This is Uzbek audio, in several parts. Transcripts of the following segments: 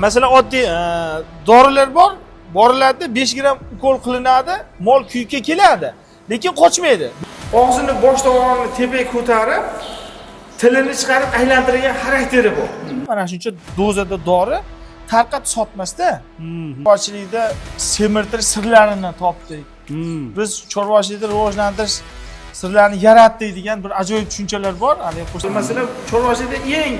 Masalan, oddiy dorilar bor, borilarda 5 gram ukol qilinadi, mol kuyikka keladi, lekin qochmaydi. Og'zini bosh tomonini tepaga ko'tarib, tilini chiqarib aylantirgan xarakteri bor. Mana shuncha dozada dori tarqatib sotmasda. Chorvachilikda semirtirish sirlarini topdik. Biz chorvachilikda rivojlantirish sirlarini yaratdik degan bir ajoyib tushunchalar bor. Masalan, chorvachilikda eng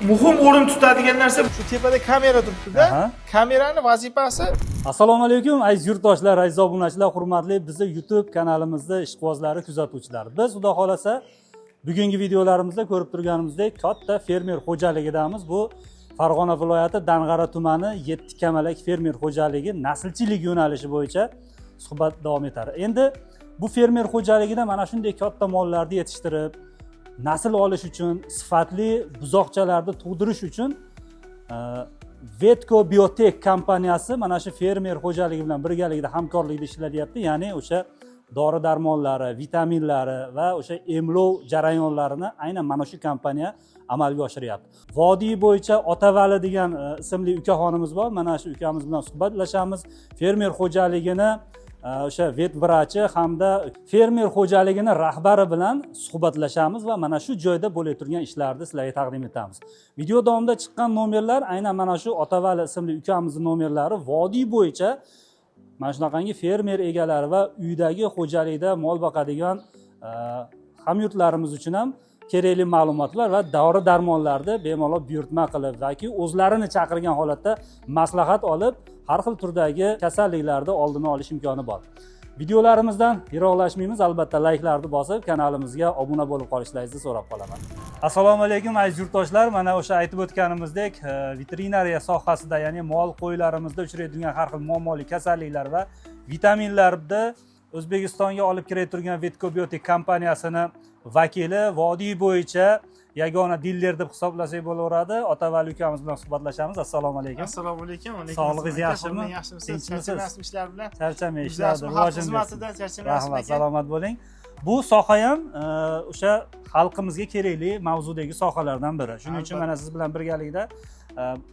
muhim o'rin tutadigan narsa shu tepada kamera turibdi-da. Kameraning vazifasi. Assalomu alaykum aziz yurtdoshlar, aziz obunachilar, hurmatli bizni YouTube kanalimizda ishqibozlari, kuzatuvchilar. Biz xudo xolasa bugungi videolarimizda ko'rib turganimizdek katta fermer xo'jaligidamiz. Bu Farg'ona viloyati Dang'ara tumani 7 kamalak fermer xo'jaligi naslchilik yo'nalishi bo'yicha suhbat davom etadi. Endi bu fermer xo'jaligida mana shunday katta mollarni yetishtirib, nasl olish uchun, sifatli buzoqchalarni tug'dirish uchun Vetco Biotech kompaniyasi mana shu fermer xo'jaligi bilan birgalikda hamkorlikda ishlayapti. Ya'ni o'sha dori-darmonlari, vitaminlari va o'sha emlov jarayonlarini aynan mana shu kompaniya amalga oshiryapti. Vodiy bo'yicha Otavali degan ismli ukaxonimiz bor. Mana shu ukamiz bilan suhbatlashamiz. Fermer xo'jaligini o'sha vet vrachi hamda fermer xo'jaligini rahbari bilan suhbatlashamiz va mana shu joyda bo'lib turgan ishlarni sizlarga taqdim etamiz. Video davomida chiqqan nomerlar aynan mana shu Otavali ismli ukamizning nomerlari vodiy bo'yicha mana shunaqangi fermer egalari va uydagi xo'jalikda mol boqadigan hamyurtlarimiz uchun ham kerakli ma'lumotlar va dori-darmonlarni bemalol buyurtma qilib yoki o'zlarini chaqirgan holatda maslahat olib har xil turdagi kasalliklarni oldini olish imkoni bor. Videolarimizdan yiroqlashmaymiz, albatta layklarni bosib kanalimizga obuna bo'lib qolishlaringizni so'rab qolaman. Assalomu alaykum aziz yurtdoshlar. Mana o'sha aytib o'tganimizdek veterinariya sohasida, ya'ni mol qo'ylarimizda uchraydigan har xil muammoli kasalliklar va vitaminlarni O'zbekistonga olib kirib turgan Vetco Biotech kompaniyasini vakili, vodiy bo'yicha yagona diler deb hisoblasak bo'laveradi. Otavali ukamiz bilan suhbatlashamiz. Assalomu alaykum. Assalomu alaykum. Sog'lig'ingiz yaxshimi? Yaxshimisiz? Charchamasizmi ishlar bilan? Charchamay ishlar, xizmatida charchamasizmi? Rahmat, salomat bo'ling. Bu soha ham o'sha xalqimizga kerakli mavzudagi sohalardan biri. Shuning uchun mana siz bilan birgalikda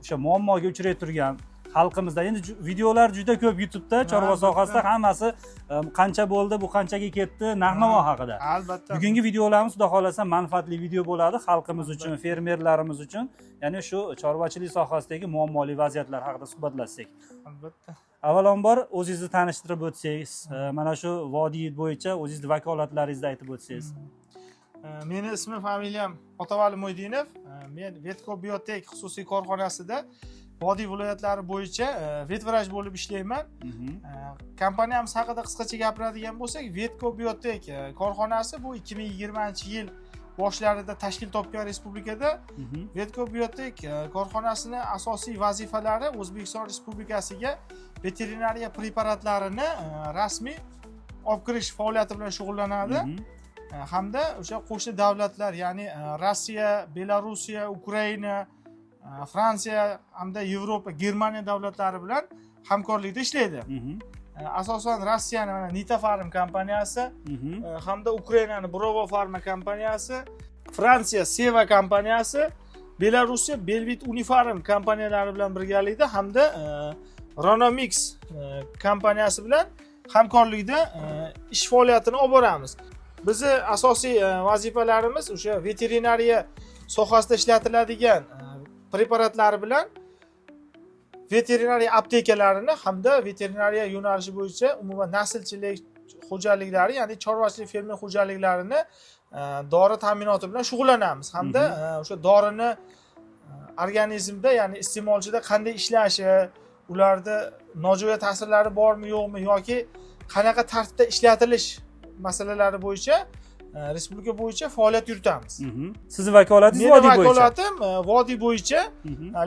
o'sha muammoga uchrab turgan xalqimizda endi videolar juda ko'p YouTube'da chorva sohasida hammasi qancha bo'ldi, bu qanchaga ketdi, narx-navo haqida. Albatta. Bugungi videolarimiz xudo xolasa manfaatli video bo'ladi xalqimiz uchun, fermerlarimiz uchun, ya'ni shu chorvachilik sohasidagi muammoli vaziyatlar haqida suhbatlashsak. Albatta. Avvalambor o'zingizni tanishtirib o'tsangiz, mana shu vodiy bo'yicha o'zingizning vakolatlaringizni aytib o'tsangiz. Meni ismim, familiyam Otavali Mo'ydinov. Men Vetco Biotech xususiy korxonasida vodiy viloyatlari bo'yicha vetvrach bo'lib ishlayman. Kompaniyamiz haqida qisqacha gapiradigan bo'lsak, Vetco Biotech korxonasi bu 2020-yil boshlarida tashkil topgan respublikada. Vetco Biotech korxonasining asosiy vazifalari O'zbekiston Respublikasiga veterinariya preparatlarini rasmiy olib kirish faoliyati bilan shug'ullanadi. Hamda o'sha qo'shni davlatlar, ya'ni Rossiya, Belorussiya, Ukraina, Fransiya hamda Yevropa, Germaniya davlatlari bilan hamkorlikda ishlaydi. Asosan Rossiyani mana Nitafarm kompaniyasi hamda Ukrainani Brovo Pharma kompaniyasi, Fransiya Seva kompaniyasi, Belorussiya Belvit Unifarm kompaniyalari bilan birgalikda hamda Ronomix kompaniyasi bilan hamkorlikda ish faoliyatini olib boramiz. Bizni asosiy vazifalarimiz o'sha veterinariya sohasida ishlatiladigan preparatlari bilan veterinariya aptekalarini hamda veterinariya yo'nalishi bo'yicha umuman naslchilik xo'jaliklari, ya'ni chorvachilik fermer xo'jaliklarini dori ta'minoti bilan shug'ullanamiz. Hamda o'sha dorini organizmda, ya'ni iste'molchida qanday ishlashi, ularda nojo'ya ta'sirlari bormi, yo'qmi yoki qanaqa tartibda ishlatilish masalalari bo'yicha respublika bo'yicha faoliyat yuritamiz. Sizni vakolatingiz vodiy bo'yicha? Mening vakolatim vodiy bo'yicha,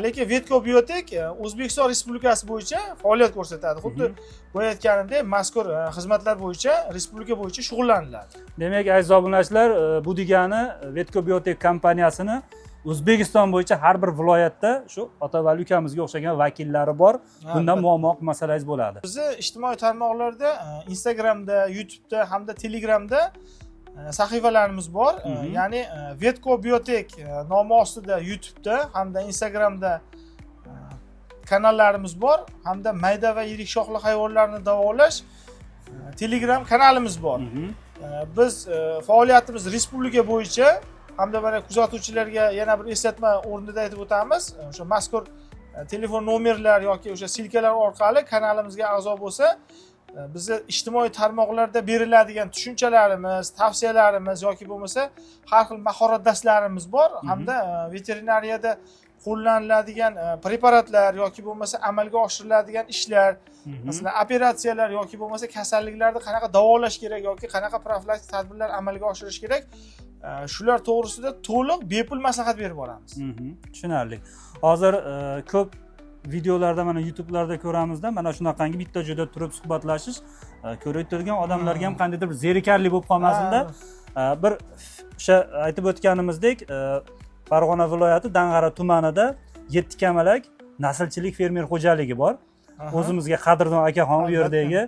lekin Vetco Biotech O'zbekiston Respublikasi bo'yicha faoliyat ko'rsatadi. Xuddi bu aytganimdek, mazkur xizmatlar bo'yicha respublika bo'yicha shug'ullaniladi. Demak, aziz obunachilar, bu degani Vetco Biotech kompaniyasini O'zbekiston bo'yicha har bir viloyatda shu Otavali ukamizga o'xshagan vakillari bor. Bundan muammo masalangiz bo'ladi. Bizni ijtimoiy tarmoqlarda, Instagramda, YouTube'da hamda Telegramda sahifalarimiz bor. Ya'ni Vetco Biotech nomi ostida YouTube'da hamda Instagramda kanallarimiz bor, hamda mayda va yirik shoxli hayvonlarni davolash Telegram kanalimiz bor. Biz faoliyatimiz respublika bo'yicha hamda mana kuzatuvchilarga yana bir eslatma o'rnida aytib o'tamiz. O'sha mazkur telefon nomerlar yoki o'sha silkalar orqali kanalimizga a'zo bo'lsa, bizni ijtimoiy tarmoqlarda beriladigan tushunchalarimiz, tavsiyalarimiz yoki bo'lmasa har xil mahorat darslarimiz bor hamda veterinariyada qo'llaniladigan preparatlar yoki bo'lmasa amalga oshiriladigan ishlar, masalan operatsiyalar yoki bo'lmasa kasalliklarni qanaqa davolash kerak yoki qanaqa profilaktik tadbirlar amalga oshirish kerak, shular to'g'risida to'liq bepul maslahat berib boramiz. Tushunarli. Hozir ko'p videolarda mana YouTube'larda ko'ramizda, mana shunaqangi bitta joyda turib suhbatlashish ko'rib turgan odamlarga ham qandaydir bir zerikarli bo'lib qolmasin-da. Bir o'sha aytib o'tganimizdek, Farg'ona viloyati Dang'ara tumanida 7 kamalak naslchilik fermer xo'jaligi bor. O'zimizga qadrdon akaxon u yerdagi.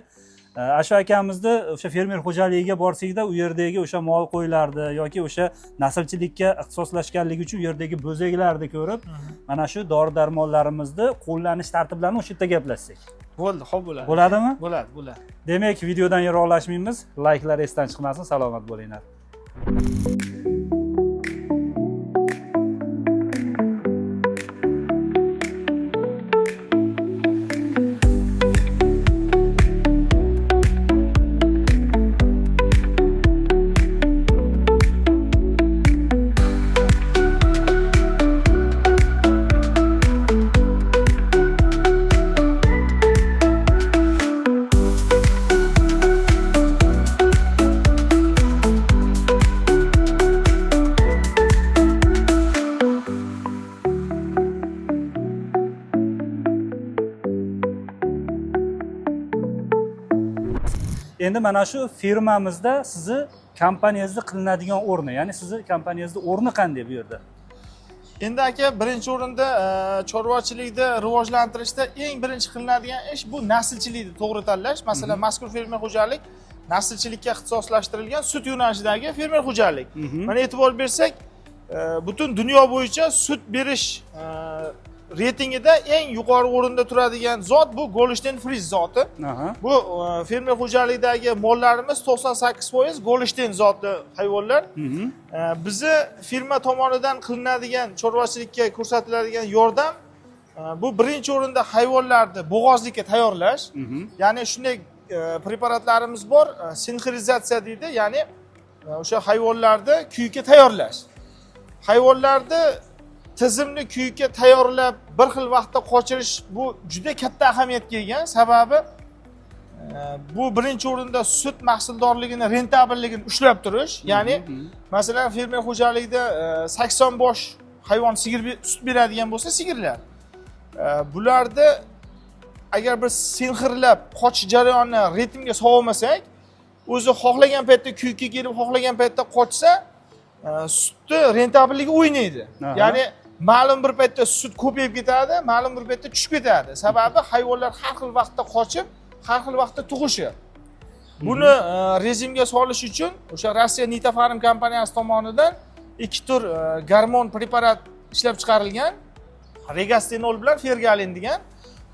Shu akamizni o'sha fermer xo'jaligiga borsak-da, u yerdagi o'sha mol qo'ylarni yoki o'sha naslchilikka ixtisoslashganligi uchun u yerdagi bo'zaklarni ko'rib, mana shu dori-darmonlarimizni qo'llanish tartiblarini o'sha yerda gaplashsak. Bo'ldi, xo'p bo'ladi. Bo'ladimi? Bo'ladi, bo'ladi. Demak, videodan yiroqlashmaymiz. Layklar esdan chiqmasin, salomat bo'linglar. Endi mana shu firmamizda sizni kompaniyangizda qilinadigan o'rni, ya'ni sizni kompaniyangizda o'rni qanday bu yerda? Endi aka, birinchi o'rinda chorvachilikda rivojlantirishda eng birinchi qilinadigan ish bu naslchilikni to'g'ri tanlash. Masalan, mazkur fermer xo'jalik naslchilikka ixtisoslashtirilgan sut yo'nalishidagi fermer xo'jalik. Mana e'tibor bersak, butun dunyo bo'yicha sut berish reytingida eng yuqori o'rinda turadigan zot bu Golden Fries zoti. Bu fermer xo'jaligidagi mollarimiz 98% Golden zotli hayvonlar. Bizi firma tomonidan qilinadigan chorvachilikka ko'rsatiladigan yordam bu birinchi o'rinda hayvonlarni bo'g'ozlikka tayyorlash. Ya'ni shunday preparatlarimiz bor, sinxronizatsiya deydi, ya'ni o'sha hayvonlarni kuyikka tayyorlash. Hayvonlarni tizimli kuyikka tayyorlab bir xil vaqtda qochirish bu juda katta ahamiyatga ega. Sababi bu birinchi o'rinda sut mahsuldorligini, rentabelligini ushlab turish. Ya'ni masalan fermer xo'jaligida 80 bosh hayvon sigir sut beradigan bo'lsa, sigirlar. Bularda agar biz sinxirlab qochish jarayonini ritmga solmasak, o'zi xohlagan paytda kuyikka kelib, xohlagan paytda qochsa, sutni rentabelligi o'ynaydi. Ya'ni ma'lum bir paytda sut ko'payib ketadi, ma'lum bir paytda tushib ketadi. Sababi hayvonlar har xil vaqtda qochib, har xil vaqtda tug'ishi. Buni rejimga solish uchun o'sha Rossiya Nitofarm kompaniyasi tomonidan ikki tur gormon preparat ishlab chiqarilgan. Regastenol bilan Fergalin degan.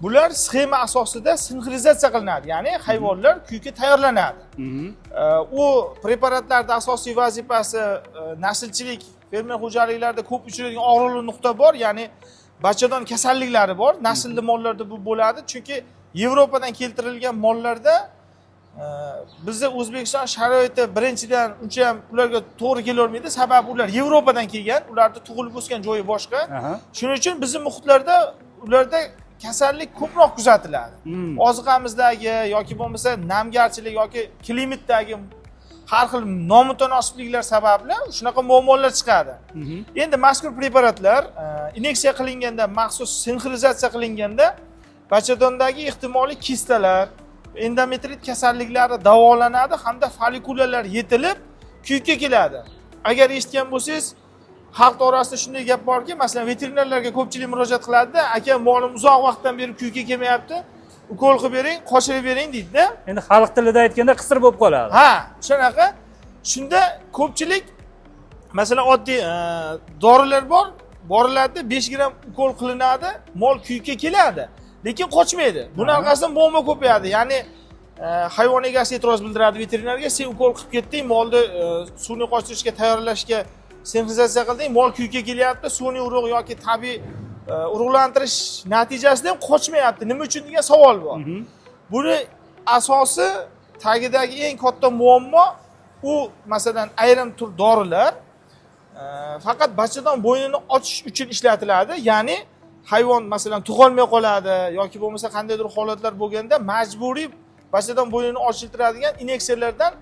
Bular sxema asosida sinxronizatsiya qilinadi, ya'ni hayvonlar kuyikka tayyorlanadi. U preparatlarda asosiy vazifasi naslchilik, fermer xo'jaliklarida ko'p uchraydigan og'riqli nuqta bor, ya'ni bachadon kasalliklari bor. Naslli mollarda bu bo'ladi, chunki Yevropadan keltirilgan mollarda bizni O'zbekiston sharoiti birinchidan uncha ham ularga to'g'ri kela olmaydi, sababi ular Yevropadan kelgan, ularda tug'ilib o'sgan joyi boshqa. Shuning uchun bizning muhitlarda ularda kasallik ko'proq kuzatiladi. Oziqamizdagi yoki bo'lmasa namgarchilik yoki klimatdagi har xil nomutanosibliklar sababli shunaqa muammolar chiqadi. Endi mazkur preparatlar inyeksiya qilinganda, maxsus sinxronizatsiya qilinganda bachadondagi ehtimoliy kistalar, endometrit kasalliklari davolanadi hamda folikulalar yetilib kuyikka keladi. Agar eshitgan bo'lsangiz, xalq orasida shunday gap borki, masalan veterinarlarga ko'pchilik murojaat qiladi-da, aka molim uzoq vaqtdan beri kuyikka kelmayapti, ukol qilib bering, qochirib bering deydi-da. Endi xalq tilida aytganda qisir bo'lib qoladi. Ha, shunaqa. Shunda ko'pchilik masalan oddiy dorilar bor, boriladi, 5 gram ukol qilinadi, mol kuyikka keladi. lekin qochmaydi. Buni orqasidan muammo ko'payadi. Ya'ni hayvon egasi e'tiroz bildiradi veterinarga, sen ukol qilib ketding, molni suvni qochirishga tayyorlashga sensizatsiya qilding, mol kuyga kelyapti, sun'iy urug' yoki tabiiy urug'lantirish natijasida ham qochmayapti. Nima uchun degan savol bor. Buni asosi tagidagi eng katta muammo u masalan ayrim tur dorilar faqat bachadon bo'ynini ochish uchun ishlatiladi. Ya'ni hayvon masalan tug'olmay qoladi yoki bo'lmasa qandaydir holatlar bo'lganda majburiy bachadon bo'ynini ochiltiradigan inyeksiyalardan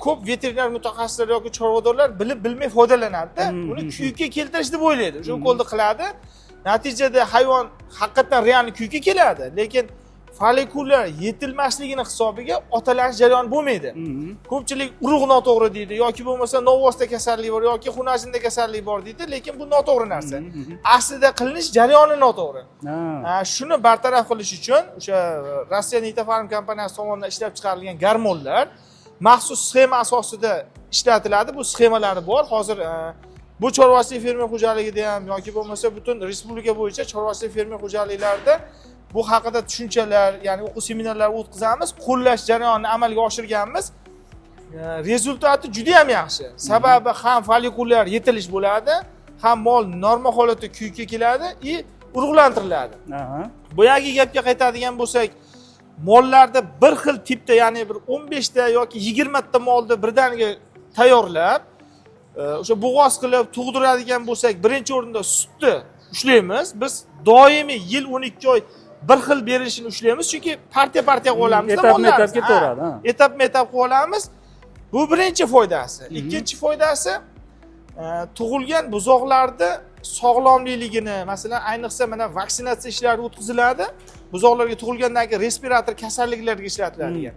ko'p veterinar mutaxassislar yoki chorvadorlar bilib bilmay foydalanadi-da. Uni kuyga keltirish deb o'ylaydi. Shu ukolni qiladi. Natijada hayvon haqiqatan real kuyga keladi, lekin folikulyar yetilmasligini hisobiga otalanish jarayoni bo'lmaydi. Ko'pchilik urug' noto'g'ri deydi yoki bo'lmasa novvosda kasallik bor yoki xunajinda kasallik bor deydi, lekin bu noto'g'ri narsa. Aslida qilinish jarayoni noto'g'ri. Shuni bartaraf qilish uchun o'sha Rossiya Nitofarm kompaniyasi tomonidan ishlab chiqarilgan gormonlar maxsus sxema asosida ishlatiladi. Bu sxemalari bor. Hozir bu chorvachilik fermer xo'jaligida ham yoki bo'lmasa butun respublika bo'yicha chorvachilik fermer xo'jaliklarida bu haqida tushunchalar, ya'ni o'quv seminarlar o'tkazamiz, qo'llash jarayonini amalga oshirganmiz. Rezultati juda ham yaxshi. Sababi ham folikulyar yetilish bo'ladi, ham mol normal holatda kuyga keladi va urug'lantiriladi. Boyagi gapga qaytadigan bo'lsak, mollarda bir xil tipda, ya'ni bir 15 ta yoki 20 ta molni birdaniga tayyorlab, o'sha bo'g'oz qilib tug'diradigan bo'lsak, birinchi o'rinda sutni ushlaymiz. Biz doimiy yil 12 oy bir xil berilishini ushlaymiz, chunki partiya qilib olamiz, etap ketaveradi. Etap qilib olamiz. Bu birinchi foydasi. Ikkinchi foydasi tug'ilgan buzoqlarni sog'lomligini, masalan, ayniqsa mana vaksinatsiya ishlari o'tkaziladi. Buzoqlarga tug'ilgandan keyin respirator kasalliklarga ishlatiladigan.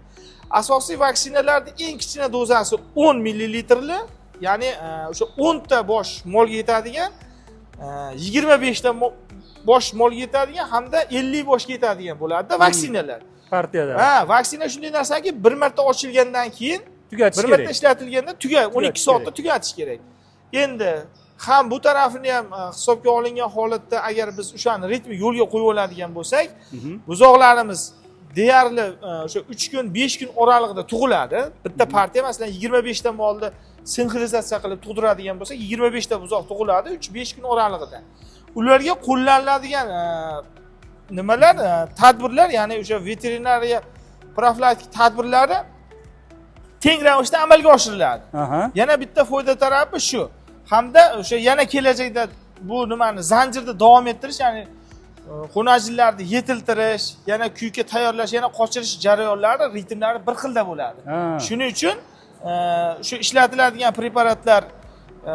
Asosiy vaksinalarning eng kichkina dozasi 10 millilitrli, ya'ni o'sha 10 ta bosh molga yetadigan, 25 ta bosh molga yetadigan hamda 50 boshga yetadigan bo'ladi vaksinalar. Partiyada. Vaksina shunday narsaki, bir marta ochilgandan keyin tugatish kerak. Bir marta ishlatilganda 12 soatda tugatish kerak. Endi ham bu tarafini ham hisobga olingan holatda agar biz o'shani ritmi yo'lga qo'yib oladigan bo'lsak, buzoqlarimiz deyarli o'sha 3 kun, 5 kun oralig'ida tug'iladi. Bitta partiya masalan 25 ta molni sinxronizatsiya qilib tug'diradigan bo'lsak, 25 ta buzoq tug'iladi 3-5 kun oralig'ida. Ularga qo'llaniladigan nimalar, tadbirlar, ya'ni o'sha veterinariya profilaktik tadbirlari teng ravishda amalga oshiriladi. Yana bitta foyda tarafi shu. Hamda o'sha yana kelajakda bu nimani zanjirda davom ettirish, ya'ni xunajinlarni yetiltirish, yana kuyga tayyorlash, yana qochirish jarayonlari, ritmlari bir xilda bo'ladi. Shuning uchun shu ishlatiladigan preparatlar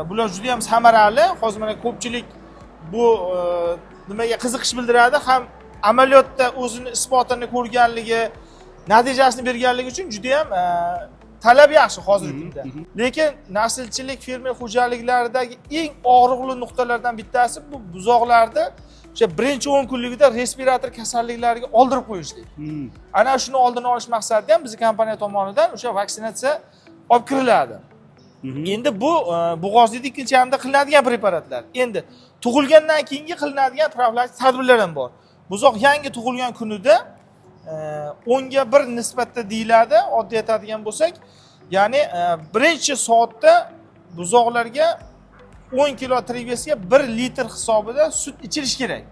bular juda ham samarali. Hozir mana ko'pchilik bu nimaga qiziqish bildiradi, ham amaliyotda o'zini isbotini ko'rganligi, natijasini berganligi uchun juda ham talab yaxshi hozirgi kunda. Lekin naslchilik fermer xo'jaliklaridagi eng og'riqli nuqtalardan bittasi bu buzoqlarda o'sha birinchi 10 kunligida respirator kasalliklariga oldirib qo'yishlik. Ana shuni oldini olish maqsadida ham bizning kompaniya tomonidan o'sha vaksinatsiya olib kiriladi. Endi bu bo'g'ozlikda ikkinchi hamda qilinadigan preparatlar. Endi tug'ilgandan keyingi qilinadigan profilaktik tadbirlar ham bor. Buzoq yangi tug'ilgan kunida 10 ga 1 nisbatda deyiladi, oddiy aytadigan bo'lsak, ya'ni birinchi soatda buzoqlarga 10 kilo trivesga 1 litr hisobida sut ichilish kerak.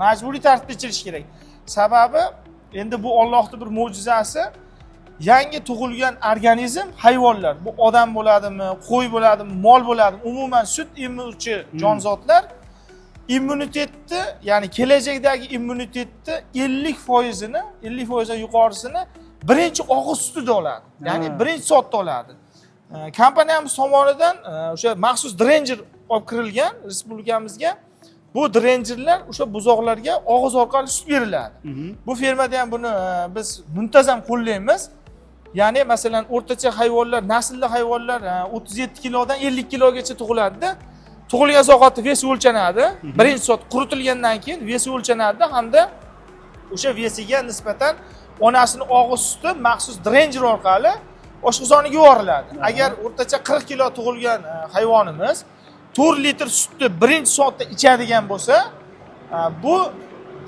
Majburiy tartibda ichilish kerak. Sababi endi bu Allohning bir mo'jizasi. Yangi tug'ilgan organizm hayvonlar, bu odam bo'ladimi, qo'y bo'ladimi, mol bo'ladimi, umuman sut emuvchi jonzotlar immunitetni, ya'ni kelajakdagi immunitetni 50%ni, 50% yuqorisini birinchi og'iz sutida oladi. Ya'ni birinchi soatda oladi. Kompaniyamiz tomonidan o'sha maxsus drenjer olib kirilgan respublikamizga. Bu drenjerlar o'sha buzoqlarga og'iz orqali sut beriladi. Bu fermada ham buni biz muntazam qo'llaymiz. Ya'ni masalan o'rtacha hayvonlar, naslli hayvonlar 37 kilodan 50 kilogacha tug'iladi-da. Tug'ilgan soatda vesi o'lchanadi. Birinchi soat quritilgandan keyin vesi o'lchanadi hamda o'sha vesiga nisbatan onasining og'iz suti maxsus drenjer orqali oshqozoniga yuboriladi. Agar o'rtacha 40 kilo tug'ilgan hayvonimiz 4 litr sutni birinchi soatda ichadigan bo'lsa, bu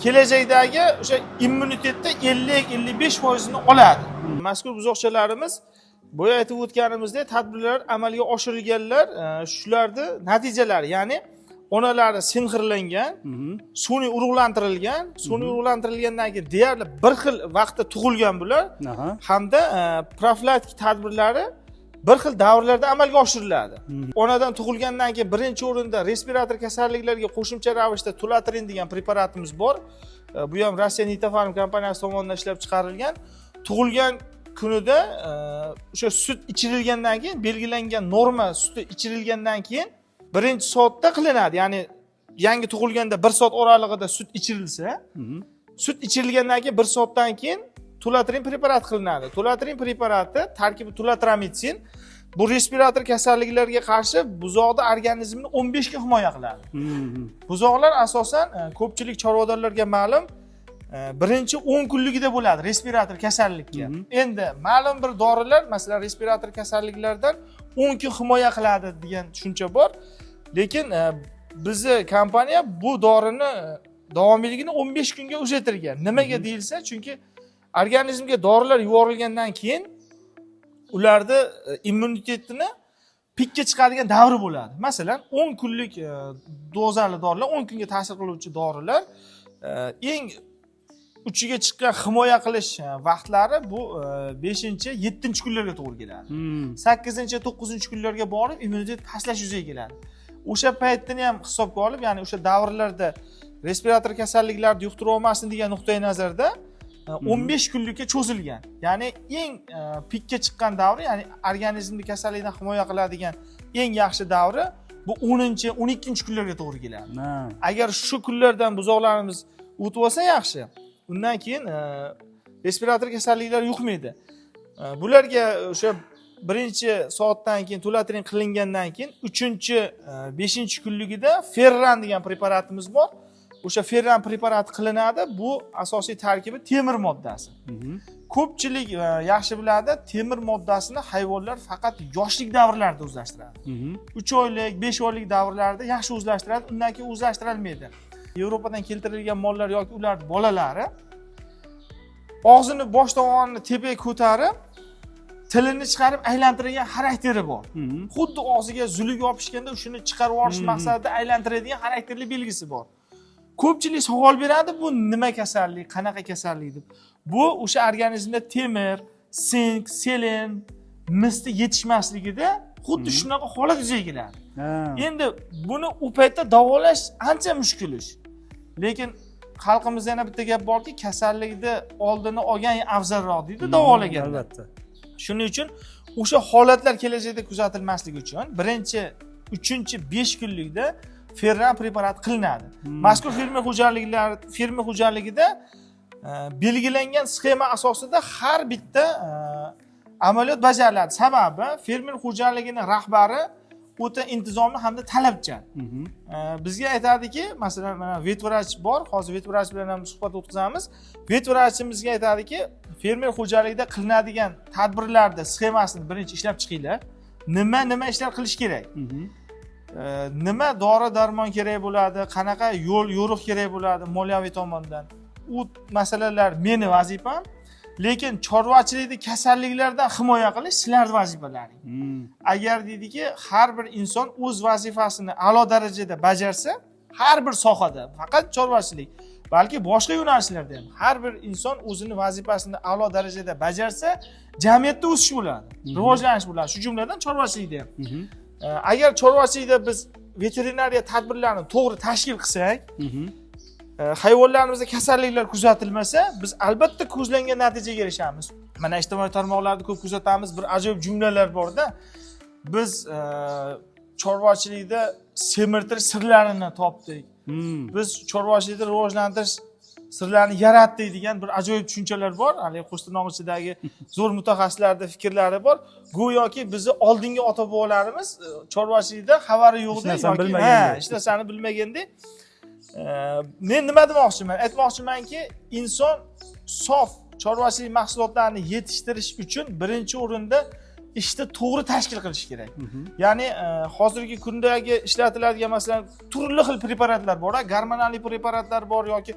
kelajakdagi o'sha immunitetni 50-55%ni oladi. Mazkur buzoqchalarimiz boya aytib o'tganimizdek tadbirlar amalga oshirilganlar, shularni natijalari, ya'ni onalari sinxirlangan, sun'iy urug'lantirilgan, sun'iy urug'lantirilgandan keyin deyarli bir xil vaqtda tug'ilgan bular hamda profilaktik tadbirlari bir xil davrlarda amalga oshiriladi. Onadan tug'ilgandan keyin birinchi o'rinda respirator kasalliklarga qo'shimcha ravishda tulatrin degan preparatimiz bor. Bu ham Rossiya Nitofarm kompaniyasi tomonidan ishlab chiqarilgan. Tug'ilgan kunida o'sha sut ichirilgandan keyin, belgilangan norma suti ichirilgandan keyin birinchi soatda qilinadi. Ya'ni yangi tug'ilganda 1 soat oralig'ida sut ichirilsa, sut ichirilgandan keyin 1 soatdan keyin tulatrin preparati qilinadi. Tulatrin preparati tarkibi tulatramitsin. Bu respirator kasalliklarga qarshi buzoqda organizmni 15 ga himoya qiladi. Buzoqlar asosan ko'pchilik chorvadorlarga ma'lum birinchi 10 kunligida bo'ladi respirator kasallikka. Endi ma'lum bir dorilar, masalan, respirator kasalliklardan 10 kun himoya qiladi degan tushuncha bor. Lekin bizni kompaniya bu dorini davomiyligini 15 kunga uzaytirgan. Nimaga deyilsa, chunki organizmga dorilar yuborilgandan keyin ularda immunitetini pikka chiqadigan davri bo'ladi. Masalan, 10 kunlik dozali dorilar, 10 kunga ta'sir qiluvchi dorilar eng uchiga chiqqan himoya qilish vaqtlari bu 5-7-kunlarga to'g'ri keladi. 8-9 kunlarga borib immunitet pastlash yuzaga keladi. O'sha paytni ham hisobga olib, ya'ni o'sha davrlarda respirator kasalliklarni yuqtirib olmasin degan nuqtai nazarda 15 kunlikka cho'zilgan. Ya'ni eng pikka chiqqan davri, ya'ni organizmni kasallikdan himoya qiladigan eng yaxshi davri bu 10-12 kunlarga to'g'ri keladi. Agar shu kunlardan buzoqlarimiz o'tib olsa yaxshi. Undan keyin respirator kasalliklar yuqmaydi. Bularga o'sha birinchi soatdan keyin tulatrin qilingandan keyin 3-5-kunligida ferran degan preparatimiz bor. O'sha ferran preparati qilinadi. Bu asosiy tarkibi temir moddasi. Ko'pchilik yaxshi biladi, temir moddasini hayvonlar faqat yoshlik davrlarida o'zlashtiradi. 3 oylik, 5 oylik davrlarda yaxshi o'zlashtiradi, undan keyin o'zlashtira olmaydi. Yevropadan keltirilgan mollar yoki ular bolalari og'zini bosh tomonni tepaga ko'tarib, tilini chiqarib aylantiradigan xarakteri bor. Xuddi og'ziga zuluk yopishganda shuni chiqarib olish maqsadida aylantiradigan xarakterli belgisi bor. Ko'pchilik savol beradi, bu nima kasallik, qanaqa kasallik deb. Bu o'sha organizmda temir, sink, selen, misni yetishmasligida xuddi shunaqa holat yuzaga keladi. Endi buni u paytda davolash ancha mushkul ish. Lekin xalqimizda yana bitta gap borki, kasallikni oldini olgan afzalroq deydi davolaganda. Albatta. Shuning uchun o'sha holatlar kelajakda kuzatilmasligi uchun birinchi 3-5 kunlikda ferran preparat qilinadi. Mazkur fermer xo'jaligida belgilangan sxema asosida har bitta amaliyot bajariladi. Sababi fermer xo'jaligining rahbari o'ta intizomli hamda talabchan. Bizga aytadiki, masalan, mana vetvrach bor, hozir vetvrach bilan ham suhbat o'tkazamiz. Vetvrachimizga aytadiki, fermer xo'jaligida qilinadigan tadbirlarda sxemasini birinchi ishlab chiqinglar. Nima ishlar qilish kerak? Nima dori-darmon kerak bo'ladi, qanaqa yo'riq kerak bo'ladi moliyaviy tomondan. U masalalar meni vazifam. Lekin chorvachilikda kasalliklardan himoya qilish sizlarning vazifalaring. Agar deydiki, har bir inson o'z vazifasini a'lo darajada bajarsa, har bir sohada, faqat chorvachilik, balki boshqa yo'nalishlarda ham har bir inson o'zining vazifasini a'lo darajada bajarsa, jamiyatda o'sish bo'ladi, rivojlanish bo'ladi. Shu jumladan chorvachilikda ham. Agar chorvachilikda biz veterinariya tadbirlarini to'g'ri tashkil qilsak, hayvonlarimizda kasalliklar kuzatilmasa, biz albatta ko'zlangan natijaga erishamiz. Mana ijtimoiy tarmoqlarda ko'p kuzatamiz, bir ajoyib jumlalar borda. Biz chorvachilikda semirtirish sirlarini topdik. Biz chorvachilikda rivojlantirish sirlarini yaratdik degan bir ajoyib tushunchalar bor. Hali Qo'shtirnoq ichidagi zo'r mutaxassislarning fikrlari bor. Go'yoki bizni oldingi ota-bobolarimiz chorvachilikda xabari yo'qdi yoki hech narsani bilmagandek. Men nima demoqchiman? Aytmoqchimanki, inson sof chorvachilik mahsulotlarini yetishtirish uchun birinchi o'rinda ishni to'g'ri tashkil qilish kerak. Ya'ni hozirgi kundagi ishlatiladigan masalan turli xil preparatlar bor, gormonal preparatlar bor yoki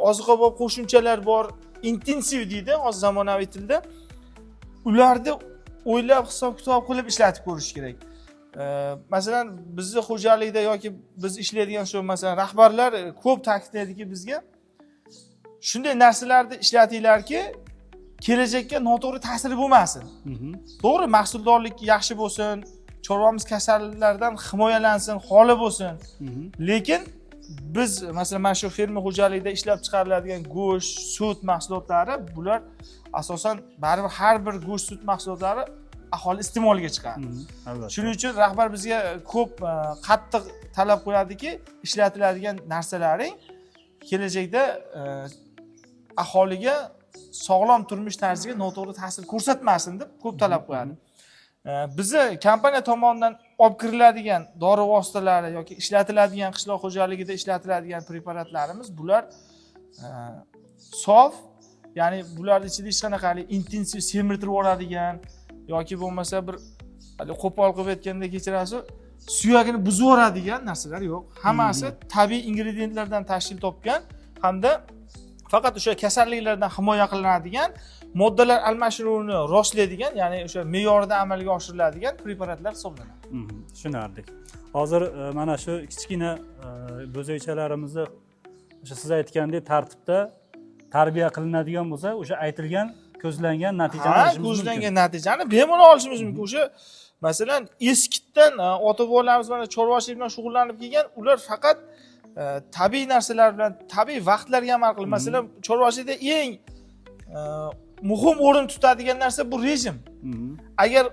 oziqobop qo'shimchalar bor, intensiv deydi hozir zamonaviy tilda. Ularni o'ylab hisob-kitob qilib ishlatib ko'rish kerak. Masalan, bizning xo'jalikda yoki biz ishlaydigan shu masalan rahbarlar ko'p ta'kidlaydiki bizga shunday narsalarni ishlatinglarki, kelajakka noto'g'ri ta'siri bo'lmasin. To'g'ri, mahsuldorlik yaxshi bo'lsin, chorvamiz kasalliklardan himoyalansin, xoli bo'lsin. Lekin biz masalan mana shu fermer xo'jaligida ishlab chiqariladigan go'sht, sut mahsulotlari bular asosan baribir har bir go'sht, sut mahsulotlari aholi iste'moliga chiqadi. Shuning uchun rahbar bizga ko'p qattiq talab qo'yadiki, ishlatiladigan narsalaring kelajakda aholiga sog'lom turmush tarziga noto'g'ri ta'sir ko'rsatmasin deb ko'p talab qo'yadi. Bizni kompaniya tomonidan olib kiriladigan dori vositalari yoki ishlatiladigan qishloq xo'jaligida ishlatiladigan preparatlarimiz bular sof, ya'ni bular ichida hech qanaqalik intensiv semirtirib yuboradigan yoki bo'lmasa bir qo'pol qilib aytganda kechirasiz, suyagini buzib yuboradigan narsalar yo'q. Hammasi tabiiy ingrediyentlardan tashkil topgan hamda faqat o'sha kasalliklardan himoya qilinadigan, moddalar almashinuvini rostlaydigan, ya'ni o'sha me'yorida amalga oshiriladigan preparatlar hisoblanadi. Tushunardik. Hozir mana shu kichkina bo'zaychalarimizni o'sha siz aytgandek tartibda tarbiya qilinadigan bo'lsa, o'sha aytilgan ko'zlangan natijani olishimiz mumkin. Ko'zlangan natijani bemalol olishimiz mumkin. O'sha masalan eskitdan ota-bobolarimiz mana chorvachilik bilan shug'ullanib kelgan, ular faqat tabiiy narsalar bilan, tabiiy vaqtlarga amal qilib, masalan, chorvachilikda eng muhim o'rin tutadigan narsa bu rejim. Agar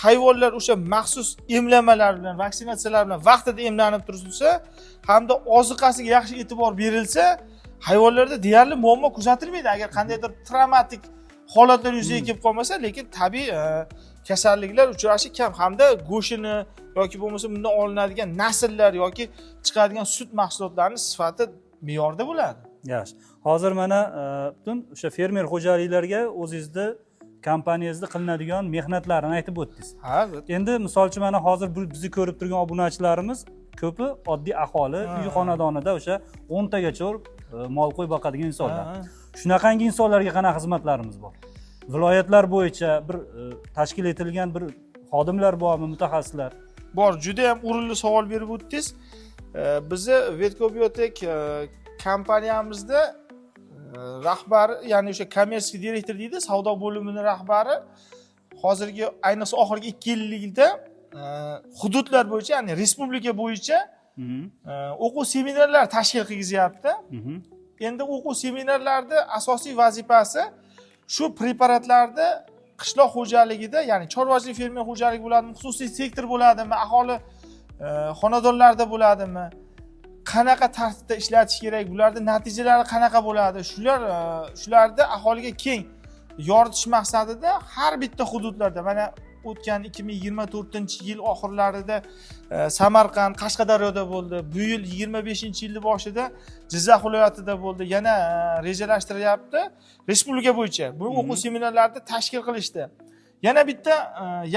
hayvonlar o'sha maxsus emlamalar bilan, vaksinatsiyalar bilan vaqtida emlanib turilsa, hamda oziqasiga yaxshi e'tibor berilsa, hayvonlarda deyarli muammo kuzatilmaydi. Agar qandaydir travmatik holatlar yuzaga kelib qolmasa, lekin tabiiy kasalliklar uchrashi kam hamda go'shtini yoki bo'lmasa bundan olinadigan nasllar yoki chiqadigan sut mahsulotlarining sifati me'yorda bo'ladi. Yaxshi. Hozir mana butun o'sha fermer xo'jaliklarga o'zingizning kompaniyangizda qilinadigan mehnatlarni aytib o'tdingiz. Ha. Endi misolchi mana hozir bizni ko'rib turgan obunachilarimiz ko'pi oddiy aholi, uy xonadonida o'sha 10 tagacha mol qo'y boqadigan insonlar. Shunaqangi insonlarga qanaqa xizmatlarimiz bor? Viloyatlar bo'yicha bir tashkil etilgan bir xodimlar bormi, mutaxassislar? Bor, juda ham o'rinli savol berib o'tdingiz. Bizni Vetkobiyotek kompaniyamizda rahbari, ya'ni o'sha kommersiy direktor deydi, savdo bo'limining rahbari hozirgi ayniqsa oxirgi 2 yillikda hududlar bo'yicha, ya'ni respublika bo'yicha o'quv seminarlar tashkil qilg'izyapti. Endi o'quv seminarlarda asosiy vazifasi shu preparatlarni qishloq xo'jaligida, ya'ni chorvachilik, fermer xo'jaligi bo'ladimi, xususiy sektor bo'ladimi, aholi xonadonlarda bo'ladimi, qanaqa tartibda ishlatish kerak, bularning natijalari qanaqa bo'ladi, shularni aholiga keng yoritish maqsadida har bitta hududlarda mana o'tgan 2024-yil oxirlarida Samarqand, Qashqadaryoda bo'ldi. Bu yil 25-yilning boshida Jizzax viloyatida bo'ldi. Yana rejalashtirilyapti respublika bo'yicha. Bu o'quv seminarlarni tashkil qilishdi. Yana bitta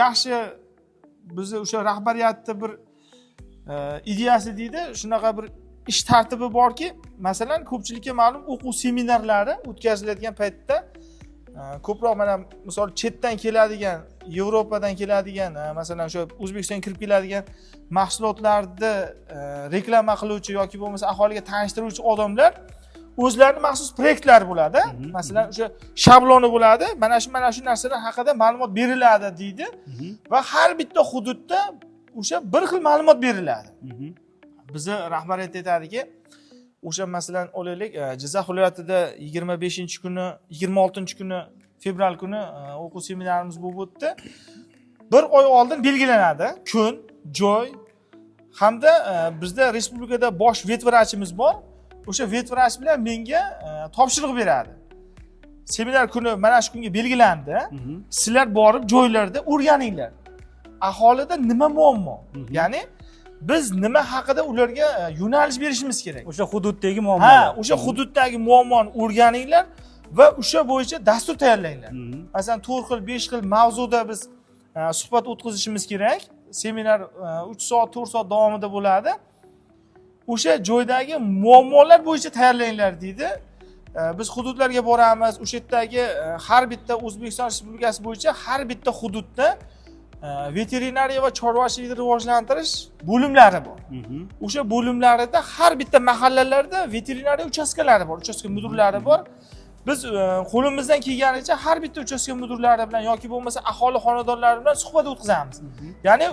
yaxshi bizni o'sha rahbariyatda bir ideyasi deydi, shunaqa bir ish tartibi borki, masalan, ko'pchilikka ma'lum o'quv seminarlari o'tkaziladigan paytda ko'proq mana misol chetdan keladigan, Yevropadan keladigan, masalan o'sha O'zbekistonga kirib keladigan mahsulotlarni reklama qiluvchi yoki bo'lmasa aholiga tanishtiruvchi odamlar o'zlarining maxsus proyektlari bo'ladi. Masalan, o'sha shabloni bo'ladi. Mana shu narsalar haqida ma'lumot beriladi deydi va har bitta hududda o'sha bir xil ma'lumot beriladi. Bizni rahbariyat aytadiki, o'sha masalan olaylik, Jizzax viloyatida 25-kuni, 26-kuni fevral kuni o'quv seminarimiz bo'lib o'tdi. Bir oy oldin belgilanadi kun, joy hamda bizda respublikada bosh vet vrachimiz bor. O'sha vet vrach bilan menga topshiriq beradi. Seminar kuni mana shu kunga belgilandi. Sizlar borib joylarda o'rganinglar. Aholida nima muammo? Ya'ni biz nima haqida ularga yo'nalish berishimiz kerak. O'sha hududdagi muammolar. Ha, o'sha hududdagi muammoni o'rganinglar va o'sha bo'yicha dastur tayyorlanglar. Masalan, 4 xil, 5 xil mavzuda biz suhbat o'tkazishimiz kerak. Seminar 3 soat, 4 soat davomida bo'ladi. o'sha joydagi muammolar bo'yicha tayyorlanglar deydi. Biz hududlarga boramiz. O'sha yerdagi har bitta O'zbekiston Respublikasi bo'yicha har bitta hududda veterinariya va chorvachilikni rivojlantirish bo'limlari bor. O'sha bo'limlarda har bitta mahallalarda veterinariya uchastkalari bor, uchastka mudirlari bor. Biz qo'limizdan kelganicha har bitta uchastka mudirlari bilan yoki bo'lmasa aholi xonadonlari bilan suhbat o'tkazamiz. Ya'ni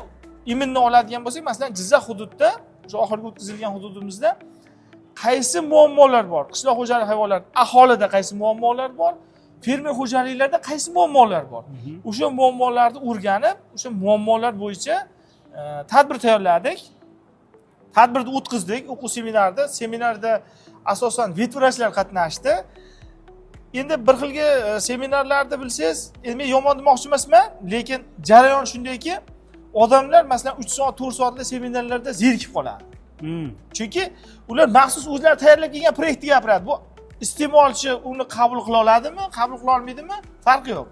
iminni oladigan bo'lsak, masalan, Jizzax hududida, o'sha oxirgi o'tkazilgan hududimizda qaysi muammolar bor? Qishloq xo'jaligi hayvonlari aholida qaysi muammolar bor? Fermer xo'jaliklarda qaysi muammolar bor? O'sha muammolarni o'rganib, o'sha muammolar bo'yicha tadbir tayyorladik. Tadbirni o'tkazdik, o'quv seminarda asosan vet vrachlar qatnashdi. Endi bir xilga seminarlarda bilsangiz, men yomon demoqchi emasman, lekin jarayon shundayki, odamlar masalan 3 soat, 4 soatli seminarlarda zerikib qoladi. Chunki ular maxsus o'zlari tayyorlab kelgan proyektni gapiradi. Bu iste'molchi uni qabul qila oladimi, qabul qila olmaydimi? Farqi yo'q.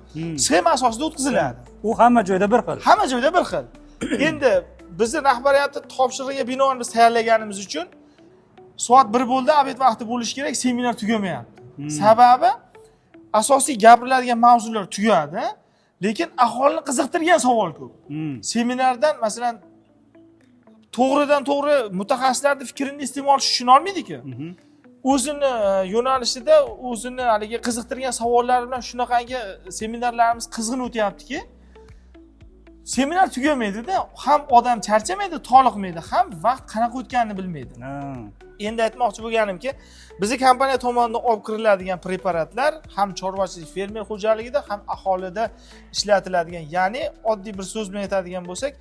Sxema asosida o'tkaziladi. U hamma joyda bir xil. Hamma joyda bir xil. Endi bizni rahbariyati topshirig'iga binoan biz tayyorlaganimiz uchun soat 1 bo'ldi, obed vaqti bo'lishi kerak, seminar tugamayapti. Sababi asosiy gapiriladigan mavzular tugadi, lekin aholini qiziqtirgan savol ko'p. Seminardan masalan to'g'ridan to'g'ri mutaxassislarning fikrini iste'molchi tushuna olmaydi-ku. O'zini yo'nalishida o'zini haligi qiziqtirgan savollari bilan shunaqangi seminarlarimiz qizg'in o'tyaptiki, seminar tugamaydi-da, ham odam charchamaydi, toliqmaydi, ham vaqt qanaqa o'tganini bilmaydi. Endi aytmoqchi bo'lganimki, bizning kompaniya tomonidan olib kiriladigan preparatlar ham chorvachilik, fermer xo'jaligida, ham aholida ishlatiladigan, ya'ni oddiy bir so'z bilan aytadigan bo'lsak,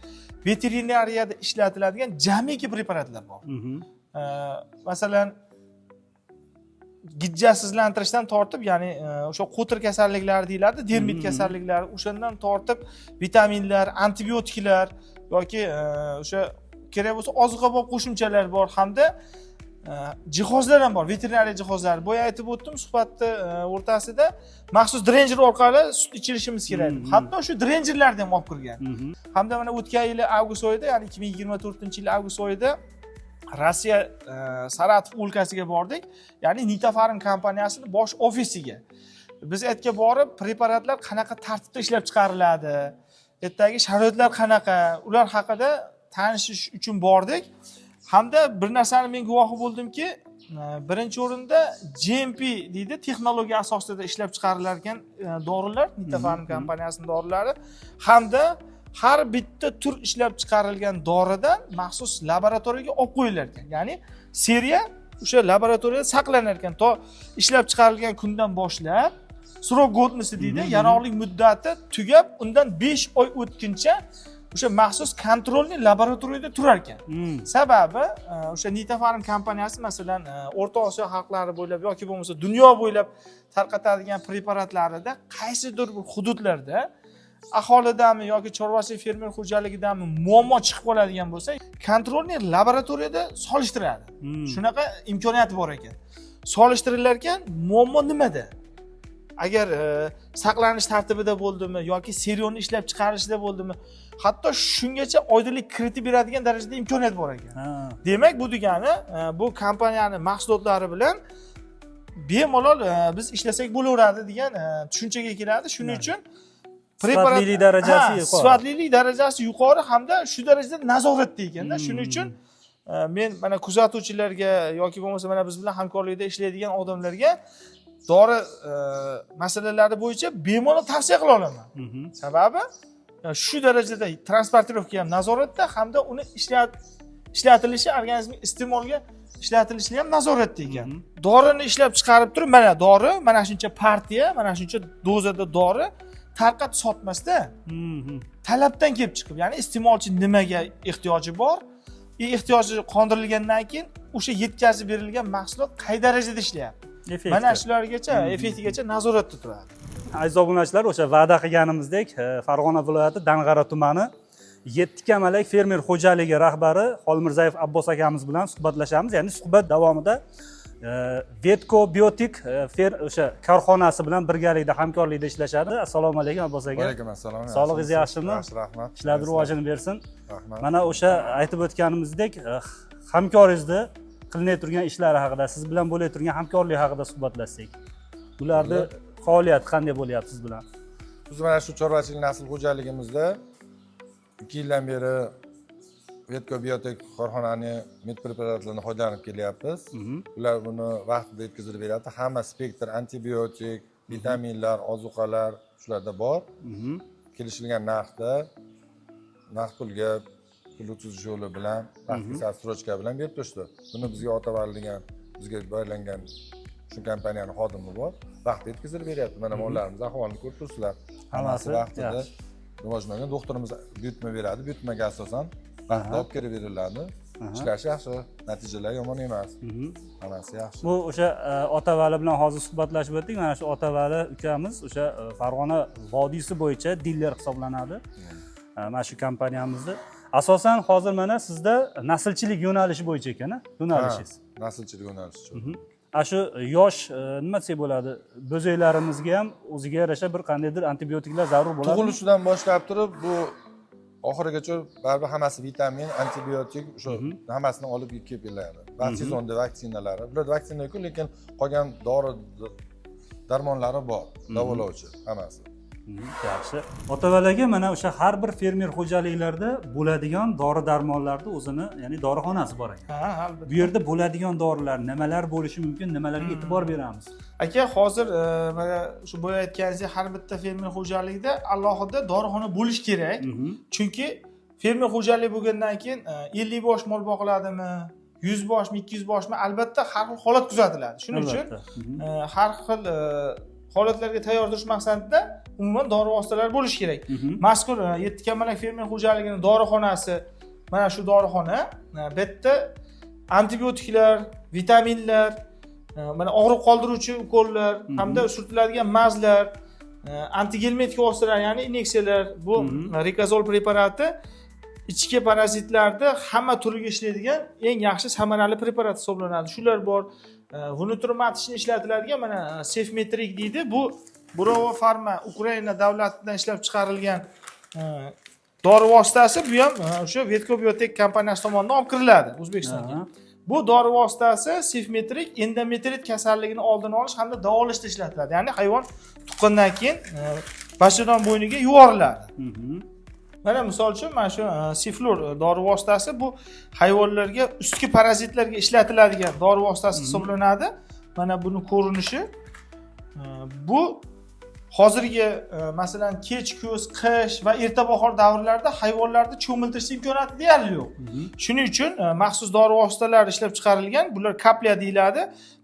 veterinariyada ishlatiladigan jamiki preparatlar bor. Masalan, gijjasizlantirishdan tortib, ya'ni o'sha qo'tir kasalliklari deyiladi, dermit kasalliklari, o'shandan tortib vitaminlar, antibiotiklar yoki o'sha kerak bo'lsa oziqobop qo'shimchalar bor hamda jihozlar ham bor, veterinariya jihozlari. Boya aytib o'tdim suhbatni o'rtasida maxsus drenjer orqali sut ichirishimiz kerak. Hatto shu drenjerlarni ham olib kirgan. Hamda mana o'tgan yil avgust oyida, ya'ni 2024-yil avgust oyida Rossiya Saratov o'lkasiga bordik. Ya'ni Nitafarm kompaniyasining bosh ofisiga. Biz aytga borib, preparatlar qanaqa tartibda ishlab chiqariladi, ertagi sharoitlar qanaqa, ular haqida tanishish uchun bordik. Hamda bir narsani men guvohi bo'ldimki, birinchi o'rinda GMP deydi, texnologiya asosida ishlab chiqarilayotgan dorilar, Nitafarm kompaniyasining dorilari, hamda har bitta tur ishlab chiqarilgan doridan maxsus laboratoriyaga olib qo'yilar ekan. Ya'ni seriya o'sha laboratoriyada saqlanar ekan. To ishlab chiqarilgan kundan boshlab srok godnosti deydi, yaroqlilik muddati tugab, undan 5 oy o'tguncha o'sha maxsus kontrolni laboratoriyada turar ekan. Sababi o'sha Nitafarm kompaniyasi masalan O'rta Osiyo xalqlari bo'ylab yoki bo'lmasa dunyo bo'ylab tarqatadigan preparatlarida qaysidir bir hududlarda aholidami yoki chorvachilik fermer xo'jaligidami muammo chiqib qoladigan bo'lsa, kontrolni laboratoriyada solishtiradi. Shunaqa imkoniyati bor ekan. Solishtirilar ekan, muammo nimada? Agar saqlanish tartibida bo'ldimi yoki serionni ishlab chiqarishda bo'ldimi, hatto shungacha oydinlik kiritib beradigan darajada imkoniyat bor ekan. Demak, bu degani bu kompaniyaning mahsulotlari bilan bemalol biz ishlasak bo'laveradi degan tushunchaga keladi. Shuning uchun sifatlilik darajasi yuqori. Sifatlilik darajasi yuqori hamda shu darajada nazoratda ekanda. Shuning uchun men mana kuzatuvchilarga yoki bo'lmasa mana biz bilan hamkorlikda ishlaydigan odamlarga dori masalalari bo'yicha bemalol tavsiya qila olaman. Sababi shu darajada transportirovka ham nazoratda hamda uni ishlatilishi, organizmga iste'molga ishlatilishi ham nazoratda ekan. Dorini ishlab chiqarib turib, mana dori, mana shuncha partiya, mana shuncha dozada dori tarqat sotmasda talabdan kelib chiqib, ya'ni iste'molchi nimaga ehtiyoji bor, ehtiyoji qondirilgandan keyin o'sha yetkazib berilgan mahsulot qay darajada ishlayapti. Mana shulargacha, effektigacha nazoratda turadi. Aziz obunachilar, o'sha va'da qilganimizdek, Farg'ona viloyati Dang'ara tumani 7 kamalak fermer xo'jaligi rahbari Xolmirzayev Abbos akamiz bilan suhbatlashamiz. Ya'ni suhbat davomida Vetco Biotik o'sha korxonasi bilan birgalikda hamkorlikda ishlashadi. Assalomu alaykum Abbos aka. Va alaykum assalom. Sog'lig'ingiz yaxshimi? Yaxshi, rahmat. Ishlar rivojini bersin. Rahmat. Mana o'sha aytib o'tganimizdek, hamkoringizni qilinayotgan turgan ishlari haqida, siz bilan bo'layotgan turgan hamkorlik haqida suhbatlashsak. Ularni faoliyati qanday bo'lyapti siz bilan? Biz mana shu chorvachilik nasl xo'jaligimizda 2 yildan beri Vetco Biotek korxonani medpreparatlardan foydalanib kelyapmiz. Ular buni vaqtida yetkazib beradi. Hamma spektr antibiotik, vitaminlar, ozuqalar shularda bor. Kelishilgan narxda, naqd pulga pul o'tkazish yo'li bilan, vaqtga strochka bilan berib turishdi. Buni bizga Otaval degan, bizga bog'langan shu kompaniyani xodimi bor. Vaqtida yetkazib beryapti. Mana mollarimiz ahvolini ko'rib turibsizlar. Hammasi vaqtida rivojlangan. Doktorimiz buyurtma beradi. Buyurtmaga asosan vaqtida olib kelib beriladi. Ishlash yaxshi, natijalar yomon emas. Hammasi yaxshi. Bu o'sha Otavali bilan hozir suhbatlashib o'tdik. Mana shu Otavali ukamiz o'sha Farg'ona vodiysi bo'yicha diler hisoblanadi. Mana shu kompaniyamizni asosan hozir mana sizda naslchilik yo'nalishi bo'yicha ekan, yo'nalishingiz. Naslchilik yo'nalishi. Ana shu yosh nima desak bo'ladi, bo'zaklarimizga ham o'ziga yarasha bir qandaydir antibiotiklar zarur bo'ladi. Tug'ilishidan boshlab turib bu oxirigacha baribir hammasi vitamin, antibiotik shu hammasini olib kelib keladi. Vaksinalar, vaksinalari. Bular vaksina-ku, lekin qolgan dori darmonlari bor, davolovchi hammasi. Yaxshi. Otavalaga mana o'sha har bir fermer xo'jaliklarda bo'ladigan dori-darmonlarning o'zini, ya'ni dorixonasi bor ekan. Ha, albatta. Bu yerda bo'ladigan dorilar nimalar bo'lishi mumkin, nimalarga e'tibor beramiz? Aka, hozir mana shu bo'layotganingizdek har bitta fermer xo'jaligida alohida dorixona bo'lish kerak. Chunki fermer xo'jaligi bo'lgandan keyin 50 bosh mol boqiladimi, 100 boshmi, 200 boshmi, albatta har xil holat kuzatiladi. Shuning uchun har xil holatlarga tayyorlash maqsadida umuman dori vositalari bo'lishi kerak. Mazkur 7 kamalak fermer xo'jaligining dorixonasi mana shu dorixona. Bu yerda antibiotiklar, vitaminlar, mana og'riq qoldiruvchi ukollar hamda surtiladigan mazlar, antigelmetik vositalar, ya'ni inyeksiyalar, bu Rikozol preparati ichki parazitlarda hamma turiga ishlaydigan eng yaxshi samarali preparat hisoblanadi. Shular bor. Vnutromatishni ishlatiladigan mana Sefmetrik deydi. Bu Burova Pharma Ukraina davlatidan ishlab chiqarilgan dori vositasi. Bu ham o'sha Vetco Biotek kompaniyasi tomonidan olib kiriladi O'zbekistonga. Bu dori vositasi Sefmetrik endometrit kasalligini oldini olish hamda davolashda ishlatiladi. Ya'ni hayvon tuqqandan keyin bachadon bo'yniga yuboriladi. Mana misol uchun mana shu Siflor dori vositasi bu hayvonlarga ustki parazitlarga ishlatiladigan dori vositasi hisoblanadi. Mana buni ko'rinishi bu hozirgi masalan kech kuz, qish va erta bahor davrlarida hayvonlarni cho'miltirish imkoniyati deyarli yo'q. Shuning uchun maxsus dori vositalari ishlab chiqarilgan. Bular kapля deyiladi.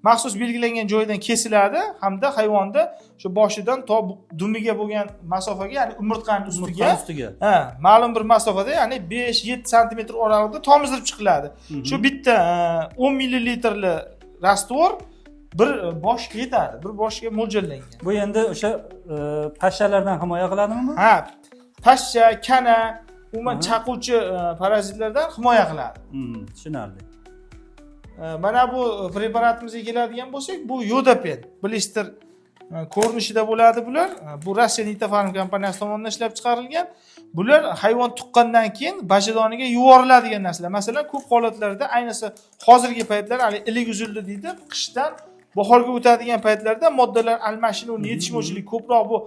Maxsus belgilangan joydan kesiladi hamda hayvonda shu boshidan to dumiga bo'lgan masofaga, ya'ni umurtqaning ustiga, ma'lum bir masofada, ya'ni 5-7 sm oralig'ida tomizdirib chiqiladi. Shu bitta 10 ml rastvor bir boshga yetadi, bir boshga mo'ljallangan. Bu endi o'sha pashshalardan himoya qiladimi bu? Ha, pashsha, kana, umuman chaquvchi parazitlardan himoya qiladi. Tushunarli. Mana bu preparatimizga keladigan bo'lsak, bu Yodapen, blister ko'rinishida bo'ladi bular. Bu Rossiya Nitofarm kompaniyasi tomonidan ishlab chiqarilgan. Bular hayvon tuqqandan keyin bachadoniga yuboriladigan narsalar. Masalan, ko'p holatlarda, ayniqsa hozirgi paytlar, hali ilik uzildi deydi, qishdan bahorga o'tadigan paytlarda moddalar almashinuvi yetishmovchilik ko'proq bu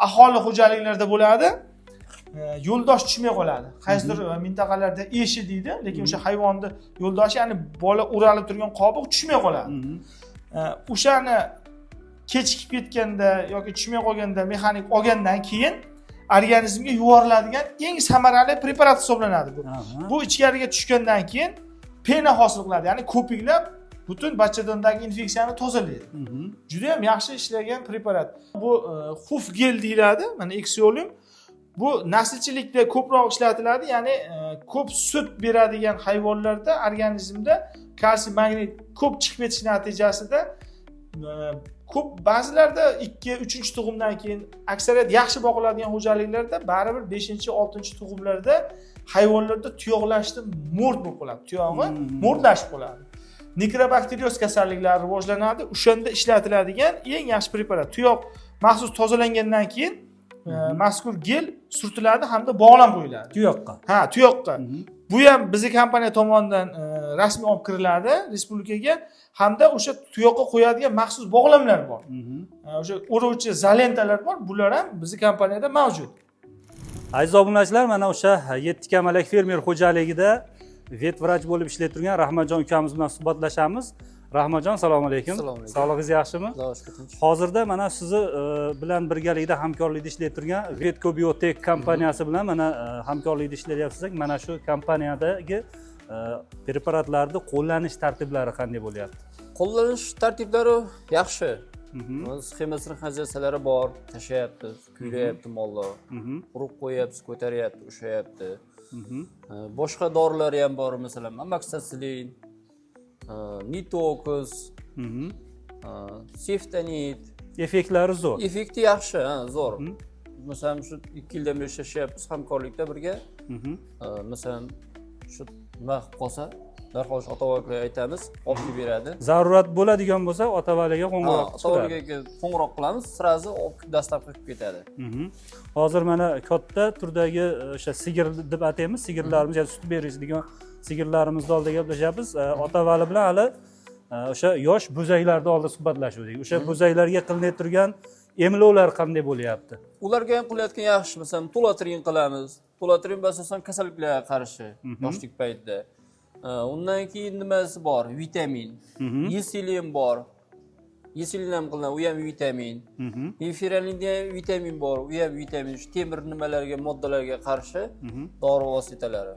aholi xo'jaliklarida bo'ladi. Yo'ldosh tushmay qoladi. Qaysidir mintaqalarda eshi deydi, lekin o'sha hayvonni yo'ldoshi, ya'ni bola o'ralib turgan qobiq tushmay qoladi. O'shani kechikib ketganda yoki tushmay qolganda mexanik olgandan keyin organizmga yuboriladigan eng samarali preparat hisoblanadi bu. Bu ichkariga tushgandan keyin pena hosil qiladi, ya'ni ko'piklab butun bachadondagi infeksiyani tozalaydi. Juda ham yaxshi ishlagan preparat. Bu Hufgel deyiladi, mana Exiolium. Bu naslchilikda ko'proq ishlatiladi, ya'ni ko'p sut beradigan hayvonlarda organizmda kalsiy, magnit ko'p chiqib ketish natijasida ko'p ba'zilarda 2-3 tug'umdan keyin aksariyat yaxshi boqiladigan xo'jaliklarda baribir 5-6 tug'umlarda hayvonlarda tuyoqlashni mo'rt bo'lib qoladi. Tuyog'i mo'rtlashib qoladi. Mikrobakterioz kasalliklari rivojlanadi. O'shanda ishlatiladigan eng yaxshi preparat. Tuyoq maxsus tozalangandan keyin mazkur gel surtiladi hamda bog'lab qo'yiladi. Tuyoqqa. Ha, tuyoqqa. Bu ham bizning kompaniya tomonidan rasmiy olib kiriladi respublikaga, hamda o'sha tuyoqqa qo'yadigan maxsus bog'lamlar bor. O'sha o'rovchi zalentalar bor, bular ham bizning kompaniyada mavjud. Aziz obunachilar, mana o'sha Yetti kamalak fermer xo'jaligida vet vrach bo'lib ishlayib turgan Rahmatjon ukamiz bilan suhbatlashamiz. Rahmatjon, assalomu alaykum. Sog'lig'ingiz yaxshimi? Hozirda mana sizni bilan birgalikda hamkorlikda ishlayib turgan Vetco Biotech kompaniyasi bilan mana hamkorlikda ishlayapsiz. Mana shu kompaniyadagi preparatlarni qo'llanish tartiblari qanday bo'lyapti? Qo'llanish tartiblari yaxshi. Sxemasini xajasalari bor, tashlayapmiz, kuylayapti mollar. Urib qo'yapmiz, ko'taryapti, ushlayapti. Boshqa dorilar ham bor, masalan, amoxicillin, nitokus, seftanit. Effektlari zo'r. Effekti yaxshi, zo'r. Masalan, shu 2 yildan beri ishlashyapmiz hamkorlikda birga. Masalan, shu nima qilib qolsa, darhol ota-bolaga aytamiz, olib kelib beradi. Zarurat bo'ladigan bo'lsa, ota-bolaga qo'ng'iroq qilamiz. Ota-bolaga qo'ng'iroq qilamiz, sirazi dastlab qilib ketadi. Hozir mana katta turdagi o'sha sigir deb ataymiz, sigirlarimiz, ya'ni sut beradigan sigirlarimizni oldida gaplashyapmiz. Ota-bola bilan hali o'sha yosh bo'zaklarni oldida suhbatlashuvdik. O'sha bo'zaklarga qilinib turgan emlovlar qanday bo'lyapti? Ularga ham qilayotgan yaxshi, masalan, tolatrin qilamiz. Tolatrin asosan kasalliklarga qarshi yoshlik paytida. Undan keyin nimasi bor? Vitamin. Yeselin bor. Yeselin ham qilinadi, u ham vitamin. Inferalinda ham vitamin bor, u ham vitamin. Shu temir nimalarga, moddalarga qarshi dori vositalari.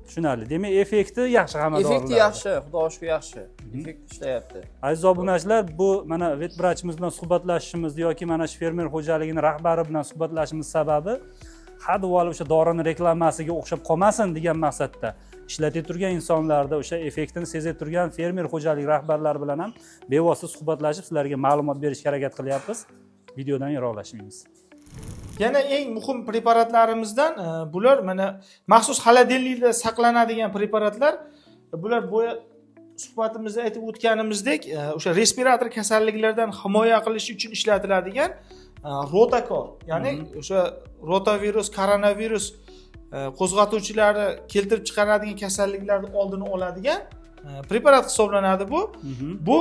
Tushunarli. Demak, effekti yaxshi hamma dorilar. Effekti yaxshi, xudoga shukr yaxshi. Effekt ishlayapti. Aziz obunachilar, bu mana vet vrachimiz bilan suhbatlashishimiz yoki mana shu fermer xo'jaligining rahbari bilan suhbatlashishimiz sababi hadvol o'sha dorini reklamasiga o'xshab qolmasin degan maqsadda ishlatib turgan insonlarda o'sha effektini sezib turgan fermer xo'jaligi rahbarlari bilan ham bevosita suhbatlashib sizlarga ma'lumot berishga harakat qilyapmiz. Videodan yiroqlashmaymiz. Yana eng muhim preparatlarimizdan bular mana maxsus xolodilnikda saqlanadigan preparatlar. Bular bo'ya suhbatimizda aytib o'tganimizdek, o'sha respirator kasalliklardan himoya qilish uchun ishlatiladigan Rotacor, ya'ni o'sha rotavirus, koronavirus qo'zg'atuvchilari keltirib chiqaradigan kasalliklarni oldini oladigan preparat hisoblanadi bu. Bu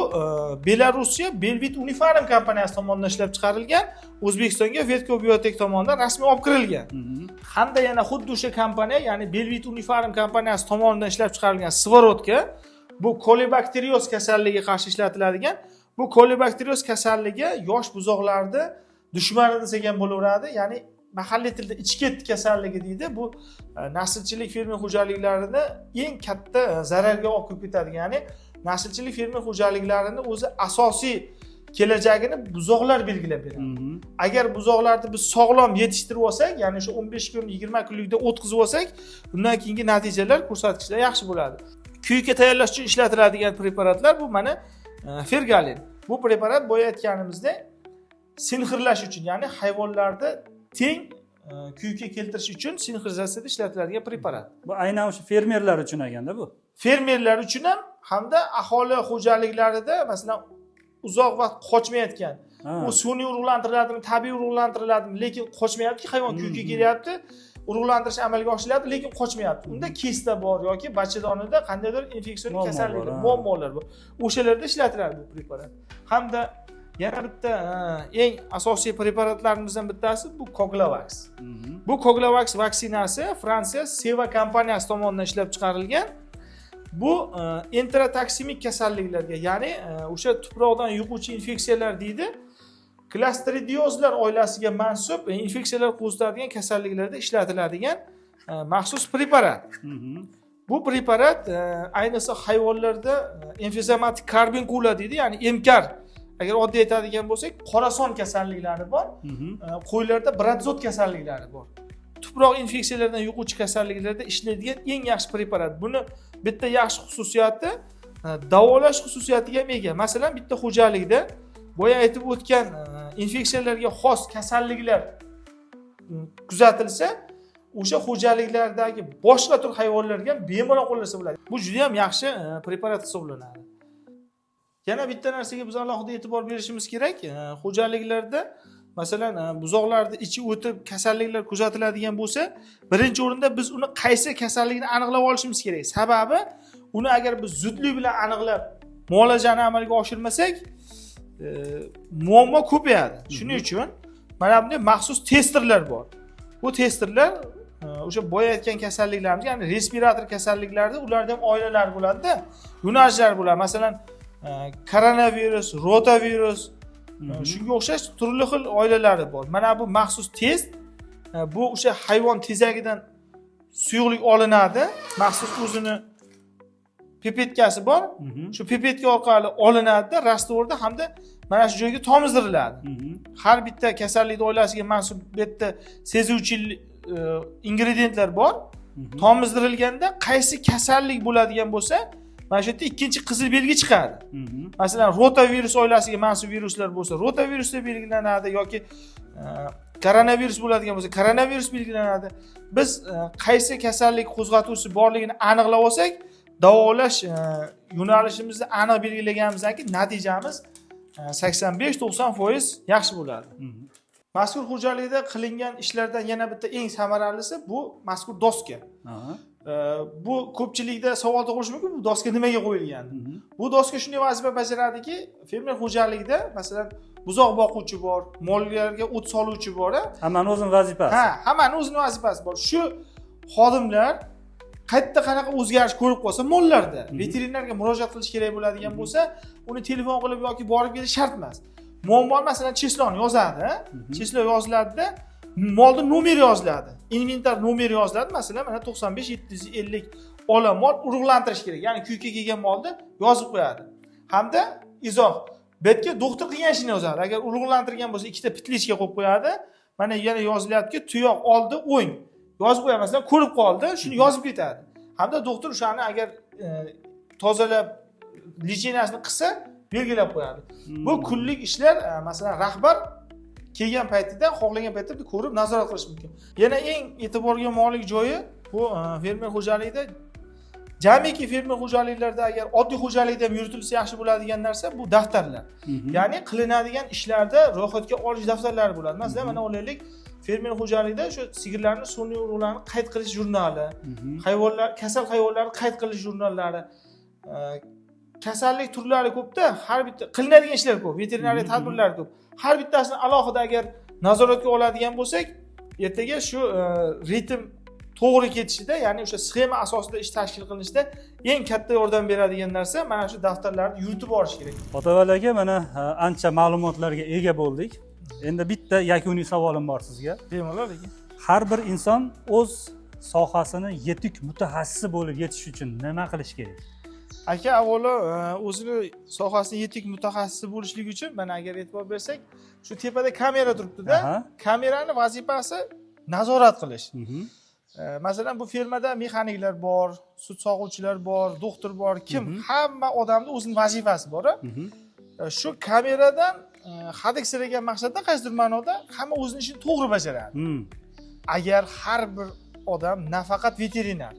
Belarusya Belvit Unifarm kompaniyasi tomonidan ishlab chiqarilgan, O'zbekistonga Vetco Biotech tomonidan rasmiy olib kirilgan. Hamda yana xuddi o'sha kompaniya, ya'ni Belvit Unifarm kompaniyasi tomonidan ishlab chiqarilgan Svorotka, bu kolibakterioz kasalligiga qarshi ishlatiladigan. Bu kolibakterioz kasalligi yosh buzoqlarda dushmani desak ham bo'laveradi, ya'ni mahalliy tilda ichket kasalligi deydi. Bu naslchilik fermer xo'jaliklarida eng katta zararga olib kelib ketadi. Ya'ni naslchilik fermer xo'jaliklarini o'zi asosiy kelajagini buzoqlar belgilab beradi. Agar buzoqlarni biz sog'lom yetishtirib olsak, ya'ni o'sha 15 kun, 20 kunlikda o'tkazib olsak, undan keyingi natijalar, ko'rsatkichlar yaxshi bo'ladi. Kuyga tayyorlash uchun ishlatiladigan preparatlar bu mana Fergalin. Bu preparat boya aytganimizdek sinxirlash uchun, ya'ni hayvonlarda teng kuyga keltirish uchun sinxrizatsiyada ishlatiladigan preparat. Bu aynan o'sha fermerlar uchun ekanda bu. Fermerlar uchun ham, hamda aholi xo'jaliklarida masalan uzoq vaqt qochmayotgan, u sun'iy urug'lantiriladimi, tabiiy urug'lantiriladimi, lekin qochmayapti, hayvon kuyga kelyapti, urug'lantirish amalga oshirilyapti, lekin qochmayapti. Unda kista bor yoki bachadonida qandaydir infeksion kasalliklar, muammolar bor. O'shalarda ishlatiladi bu preparat. Hamda yana bitta eng asosiy preparatlarimizdan bittasi bu Coglavax. Bu Coglavax vaksinasi Fransiya Seva kompaniyasi tomonidan ishlab chiqarilgan. Bu enterotoksimik kasalliklarga, ya'ni o'sha tuproqdan yuquvchi infeksiyalar deydi. Klastridiozlar oilasiga mansub infeksiyalar qo'zg'atadigan kasalliklarda ishlatiladigan maxsus preparat. Bu preparat ayniqsa hayvonlarda emfizematik karbinkula deydi, ya'ni emkar. Agar oddiy aytadigan bo'lsak, qorason kasalliklari bor, qo'ylarda bradzot kasalliklari bor. Tuproq infeksiyalaridan yuquvchi kasalliklarda ishlaydigan eng yaxshi preparat. Buni bitta yaxshi xususiyati davolash xususiyatiga ham ega. Masalan, bitta xo'jalikda boya aytib o'tgan infeksiyalarga xos kasalliklar kuzatilsa, o'sha xo'jaliklardagi boshqa tur hayvonlarga ham bemalol qo'llasa bo'ladi. Bu juda ham yaxshi preparat hisoblanadi. Yana bitta narsaga biz alohida e'tibor berishimiz kerak. Xo'jaliklarda masalan buzoqlarda ichi o'tib kasalliklar kuzatiladigan bo'lsa, birinchi o'rinda biz uni qaysi kasalligini aniqlab olishimiz kerak. Sababi uni agar biz zudlik bilan aniqlab muolajani amalga oshirmasak, muammo ko'payadi. Shuning uchun mana bunday maxsus testerlar bor. Bu testerlar o'sha boya aytgan kasalliklarimiz, ya'ni respirator kasalliklarda ularda ham oilalar bo'ladi-da, yo'nalishlar bo'ladi. Masalan, koronavirus, rotavirus, shunga o'xshash turli xil oilalari bor. Mana bu maxsus test, bu o'sha hayvon tezagidan suyuqlik olinadi, maxsus o'zini pipetkasi bor. Shu pipetka orqali olinadi-da, rastvorda hamda mana shu joyga tomizdiriladi. Har bitta kasallik oilasiga mansub bitta sezuvchi ingrediyentlar bor. Tomizdirilganda qaysi kasallik bo'ladigan bo'lsa, mana shu yerda ikkinchi qizil belgi chiqadi. Masalan, rotavirus oilasiga mansub viruslar bo'lsa, rotavirus deb belgilanadi yoki koronavirus bo'ladigan bo'lsa, koronavirus belgilanadi. Biz qaysi kasallik qo'zg'atuvchisi borligini aniqlab olsak, davolash yo'nalishimizni aniq belgilaganimizdan keyin natijamiz 85-90% yaxshi bo'ladi. Mazkur xo'jalikda qilingan ishlardan yana bitta eng samaralisi bu mazkur doska. Bu ko'pchilikda savol tug'ilishi mumkin, bu doska nimaga qo'yilgan? Bu doska shunday vazifa bajaradiki, fermer xo'jaligida masalan buzoq boquvchi bor, mollarga o't soluvchi bor, hammani o'zining vazifasi. Ha, hammani o'zining vazifasi bor. Shu xodimlar qayerda qanaqa o'zgarish ko'rib qolsa mollarda veterinarga murojaat qilish kerak bo'ladigan bo'lsa, uni telefon qilib yoki borib kelish shart emas. Muammo masalan chesloni yozadi, cheslon yoziladida molda nomer yoziladi. Inventar nomeri yoziladi. Masalan, mana 95-750 ola mol urug'lantirish kerak. Ya'ni kuyga kelgan molda yozib qo'yadi. Hamda izoh. Bu yerga doktor qilgan ishini yozadi. Agar urug'lantirgan bo'lsa, ikkita pitlichka qo'yib qo'yadi. Mana yana yozilyaptiki, tuyoq oldi o'ng. Yozib qo'yadi, masalan, ko'rib qoldi, shuni yozib ketadi. Hamda doktor o'shani agar tozalab licheniyasini qilsa, belgilab qo'yadi. Bu kunlik ishlar, masalan, rahbar kelgan paytida, xohlagan paytda ko'rib nazorat qilish mumkin. Yana eng e'tiborga molik joyi bu fermer xo'jaligida, jamiki fermer xo'jaliklarda agar oddiy xo'jalikda ham yuritilsa yaxshi bo'ladigan narsa bu daftarlar. Ya'ni qilinadigan ishlarda ro'yxatga olish daftarlari bo'ladi. Masalan, mana olaylik, fermer xo'jaligida o'sha sigirlarning sun'iy urug'larini qayd qilish jurnali, hayvonlar, kasal hayvonlarni qayd qilish jurnallari, kasallik turlari ko'pda, har bitta qilinadigan ishlar ko'p, veterinariya tadbirlari ko'p. Har bittasini alohida agar nazoratga oladigan bo'lsak, ertaga shu ritm to'g'ri ketishida, ya'ni o'sha sxema asosida ish tashkil qilinishda eng katta yordam beradigan narsa mana shu daftarlarni yuritib olish kerak. Otaval aka, mana ancha ma'lumotlarga ega bo'ldik. Endi bitta yakuniy savolim bor sizga. Bemalol aka. Har bir inson o'z sohasini yetuk mutaxassisi bo'lib yetish uchun nima qilish kerak? Aka, avvalo o'zini sohasida yetuk mutaxassisi bo'lishlik uchun mana agar e'tibor bersak, shu tepada kamera turibdi-da. Kamerani vazifasi nazorat qilish. Masalan, bu fermada mexaniklar bor, sut sog'uvchilar bor, doktor bor, kim, hamma odamning o'zining vazifasi bor. Shu kameradan hadiksiragan maqsadda qaysidir ma'noda hamma o'zining ishini to'g'ri bajaradi. Agar har bir odam, nafaqat veterinar,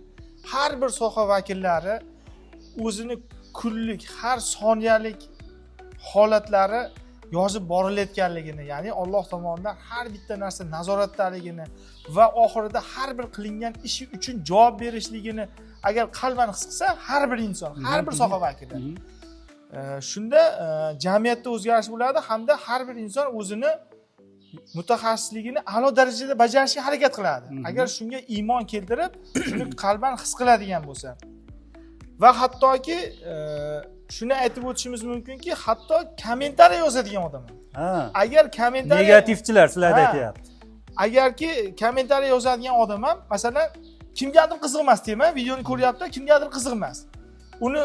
har bir soha vakillari o'zini kunlik, har soniyalik holatlari yozib borilayotganligini, ya'ni Alloh tomonidan har bitta narsa nazoratdaligini va oxirida har bir qilingan ishi uchun javob berishligini agar qalban his qilsa, har bir inson, har bir soha vakili, shunda jamiyatda o'zgarish bo'ladi hamda har bir inson o'zini mutaxassisligini a'lo darajada bajarishga harakat qiladi. Agar shunga iymon keltirib, shuni qalban his qiladigan bo'lsa. Va hattoki shuni aytib o'tishimiz mumkinki, hatto kommentariy yozadigan odam. Agar kommentariy negativchilar sizlarda aytayapti. Agarki kommentariy yozadigan odam ham, masalan, kimgadir qiziq emas tema, videoni ko'ryapti, kimgadir qiziq emas. Uni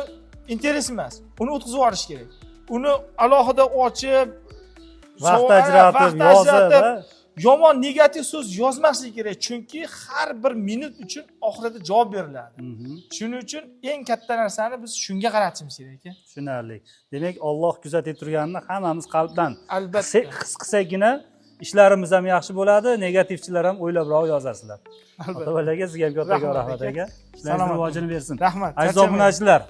interes emas. Uni o'tkazib yuborish kerak. Uni alohida ochib, vaqt ajratib, yozib, yomon negativ so'z yozmaslik kerak, chunki har bir minut uchun oxirida javob beriladi. Shuning uchun eng katta narsani biz shunga qaratishimiz kerak ekan. Tushunarli. Demak, Alloh kuzatib turganini hammamiz qalbdan albatta his qilsagina ishlarimiz ham yaxshi bo'ladi, negativchilar ham o'ylabroq yozasizlar. Otaval aka, sizga ham katta rahmat aka. Ishlaringiz rivojini bersin. Rahmat. Aziz obunachilar,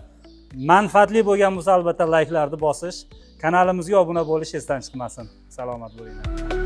manfaatli bo'lgan bo'lsa albatta layklarni bosish, kanalimizga obuna bo'lish esdan chiqmasin. Salomat bo'linglar.